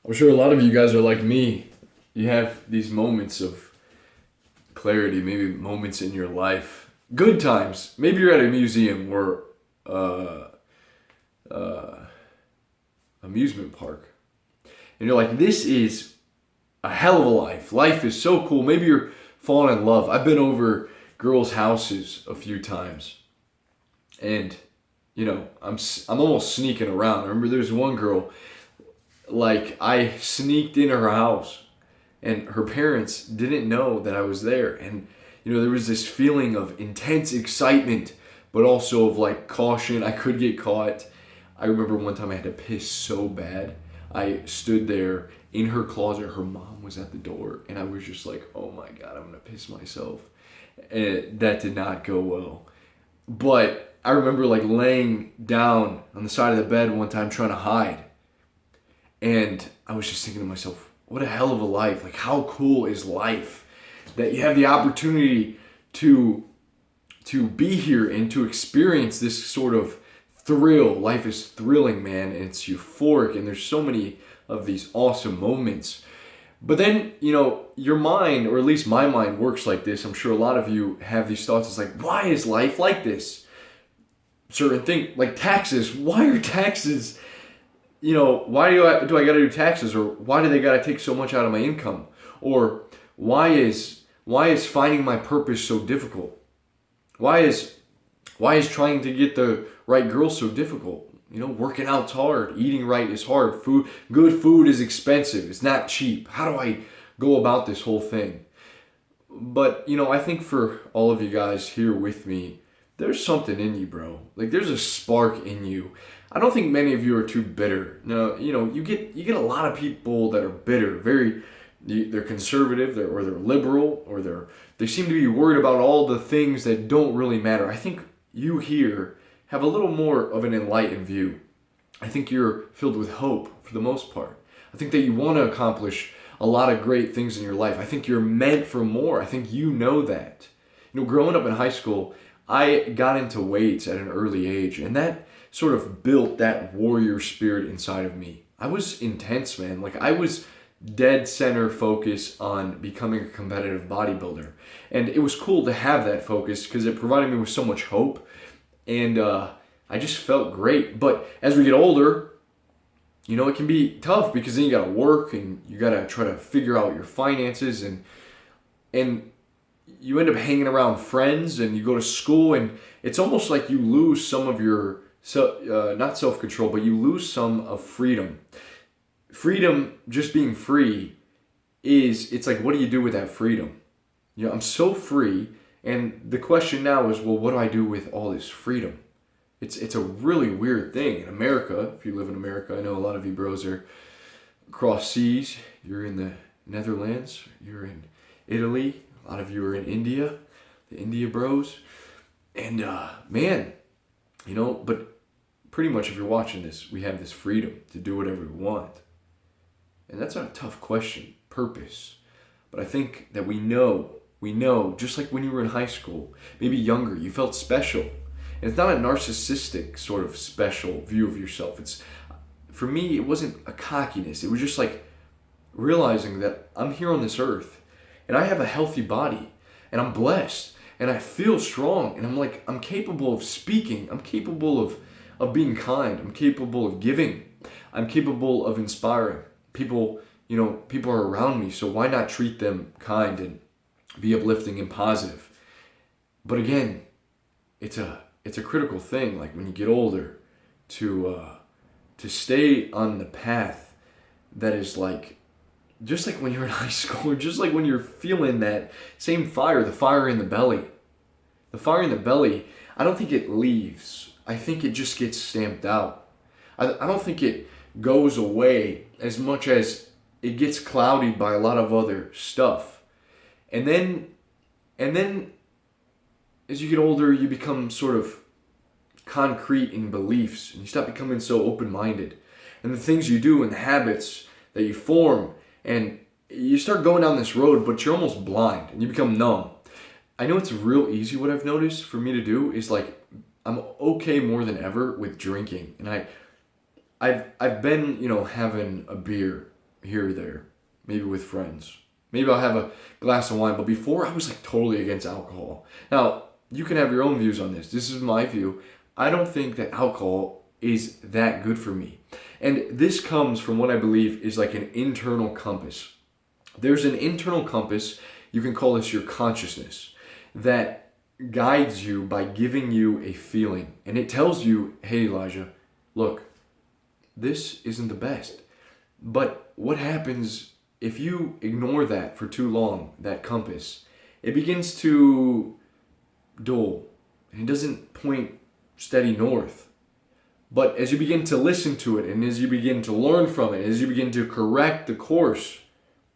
I'm sure a lot of you guys are like me. You have these moments of clarity, maybe moments in your life. Good times. Maybe you're at a museum or uh, uh, amusement park, and you're like, "This is a hell of a life. Life is so cool." Maybe you're falling in love. I've been over girls' houses a few times, and I'm almost sneaking around. I remember there's one girl, like I sneaked in her house and her parents didn't know that I was there. And there was this feeling of intense excitement, but also of like caution. I could get caught. I remember one time I had to piss so bad. I stood there in her closet. Her mom was at the door, and I was just like, "Oh my god, I'm gonna piss myself." And that did not go well. But I remember like laying down on the side of the bed one time trying to hide, and I was just thinking to myself, what a hell of a life. Like, how cool is life that you have the opportunity to be here and to experience this sort of thrill. Life is thrilling, man, and it's euphoric, and there's so many of these awesome moments. But then, your mind, or at least my mind, works like this. I'm sure a lot of you have these thoughts. It's like, why is life like this? Certain thing, like taxes. Why are taxes, why do I got to do taxes, or why do they got to take so much out of my income, or why is finding my purpose so difficult? Why is trying to get the right girl so difficult? Working out's hard, eating right is hard, good food is expensive, it's not cheap. How do I go about this whole thing? But I think for all of you guys here with me, there's something in you, bro. Like there's a spark in you. I don't think many of you are too bitter. No, you get a lot of people that are bitter, they're conservative, or they're liberal, or they seem to be worried about all the things that don't really matter. I think you here have a little more of an enlightened view. I think you're filled with hope for the most part. I think that you want to accomplish a lot of great things in your life. I think you're meant for more. I think you know that. Growing up in high school, I got into weights at an early age, and that sort of built that warrior spirit inside of me. I was intense, man. Like I was dead center focus on becoming a competitive bodybuilder. And it was cool to have that focus because it provided me with so much hope. And I just felt great. But as we get older, it can be tough because then you got to work and you got to try to figure out your finances, and you end up hanging around friends and you go to school, and it's almost like you lose some of your not self-control, but you lose some of freedom. Freedom, just being free, it's like, what do you do with that freedom? I'm so free, and the question now is, well, what do I do with all this freedom? It's a really weird thing in America. If you live in America, I know a lot of you bros are across seas. You're in the Netherlands, you're in Italy, a lot of you are in India, the India bros. And man, but pretty much if you're watching this, we have this freedom to do whatever we want. And that's not a tough question, purpose. But I think that we know, just like when you were in high school, maybe younger, you felt special. And it's not a narcissistic sort of special view of yourself. For me, it wasn't a cockiness. It was just like realizing that I'm here on this earth and I have a healthy body and I'm blessed and I feel strong, and I'm capable of speaking. I'm capable of being kind. I'm capable of giving. I'm capable of inspiring. People are around me, so why not treat them kind and be uplifting and positive? But again, it's a critical thing, like when you get older, to stay on the path that is like, just like when you're in high school, or just like when you're feeling that same fire, the fire in the belly. The fire in the belly, I don't think it leaves. I think it just gets stamped out. I don't think it goes away as much as it gets clouded by a lot of other stuff. And then as you get older, you become sort of concrete in beliefs, and you stop becoming so open-minded. And the things you do and the habits that you form, and you start going down this road, but you're almost blind and you become numb. I know it's real easy. What I've noticed for me to do is like, I'm okay more than ever with drinking, and I've been having a beer here or there, maybe with friends. Maybe I'll have a glass of wine, but before I was like totally against alcohol. Now, you can have your own views on this. This is my view. I don't think that alcohol is that good for me. And this comes from what I believe is like an internal compass. There's an internal compass, you can call this your consciousness, that guides you by giving you a feeling. And it tells you, hey Elijah, look, this isn't the best. But what happens if you ignore that for too long, that compass? It begins to dull, and it doesn't point steady north. But as you begin to listen to it, and as you begin to learn from it, as you begin to correct the course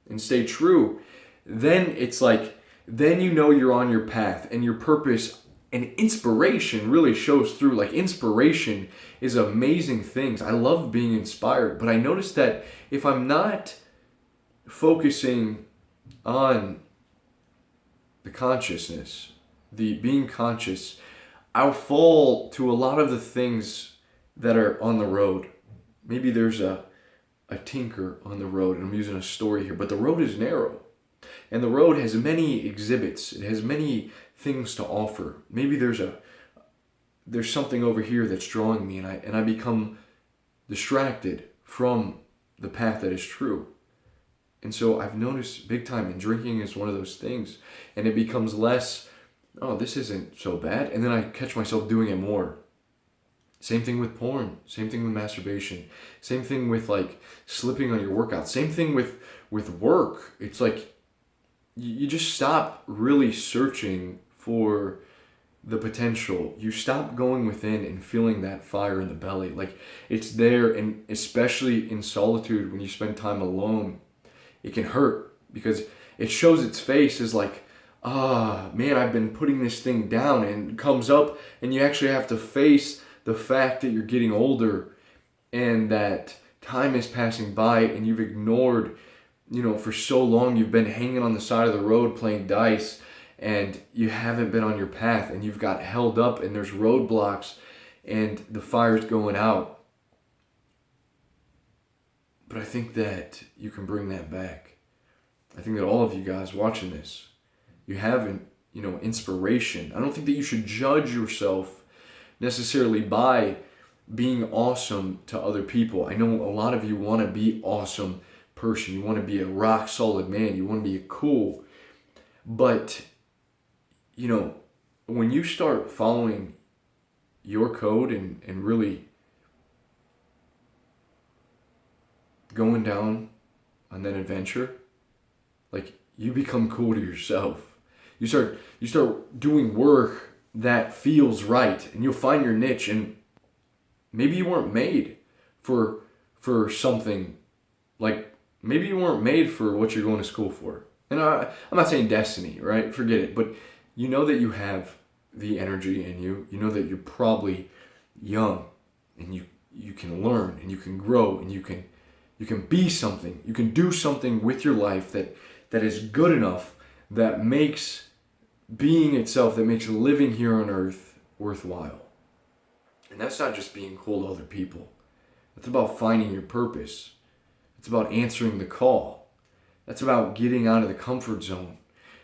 and stay true, then it's like, then you know you're on your path, and your purpose and inspiration really shows through. Like, inspiration is amazing things. I love being inspired, but I notice that if I'm not focusing on the consciousness, the being conscious, I'll fall to a lot of the things that are on the road. Maybe there's a tinker on the road, and I'm using a story here, but the road is narrow. And the road has many exhibits. It has many things to offer. Maybe there's something over here that's drawing me, and I become distracted from the path that is true. And so I've noticed big time, and drinking is one of those things. And it becomes less, oh, this isn't so bad. And then I catch myself doing it more. Same thing with porn. Same thing with masturbation. Same thing with like slipping on your workout. Same thing with work. It's like you just stop really searching for the potential. You stop going within and feeling that fire in the belly. Like, it's there, and especially in solitude when you spend time alone, it can hurt because it shows its face as like, man, I've been putting this thing down, and it comes up, and you actually have to face the fact that you're getting older and that time is passing by, and you've ignored, for so long you've been hanging on the side of the road playing dice, and you haven't been on your path, and you've got held up, and there's roadblocks, and the fire's going out. But I think that you can bring that back. I think that all of you guys watching this, you have inspiration. I don't think that you should judge yourself necessarily by being awesome to other people. I know a lot of you want to be awesome person. You want to be a rock solid man. You want to be cool. But, when you start following your code and really going down on that adventure, like, you become cool to yourself. You start doing work that feels right, and you'll find your niche. And maybe you weren't made for something, like maybe you weren't made for what you're going to school for. And I'm not saying destiny, right? Forget it. But you know that you have the energy in you. You know that you're probably young, and you can learn, and you can grow, and you can be something. You can do something with your life that is good enough, that makes being itself, that makes living here on earth worthwhile. And that's not just being cool to other people. That's about finding your purpose. It's about answering the call. That's about getting out of the comfort zone.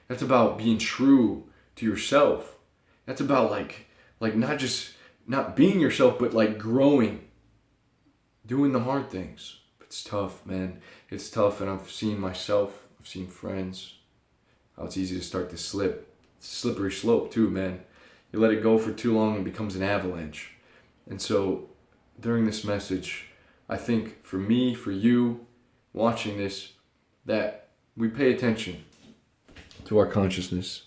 That's about being true to yourself. That's about like not being yourself, but like growing, doing the hard things. It's tough, man. It's tough, and I've seen myself, I've seen friends, how it's easy to start to slip. It's a slippery slope too, man. You let it go for too long, and it becomes an avalanche. And so during this message, I think for me, for you watching this, that we pay attention to our consciousness.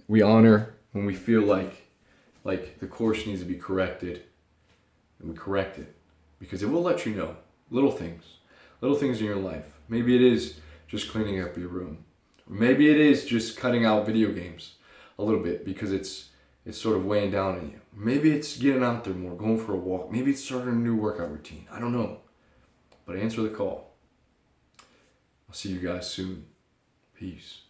We honor when we feel like the course needs to be corrected, and we correct it, because it will let you know little things in your life. Maybe it is just cleaning up your room. Or maybe it is just cutting out video games a little bit because it's sort of weighing down on you. Maybe it's getting out there more, going for a walk. Maybe it's starting a new workout routine. I don't know. But answer the call. I'll see you guys soon. Peace.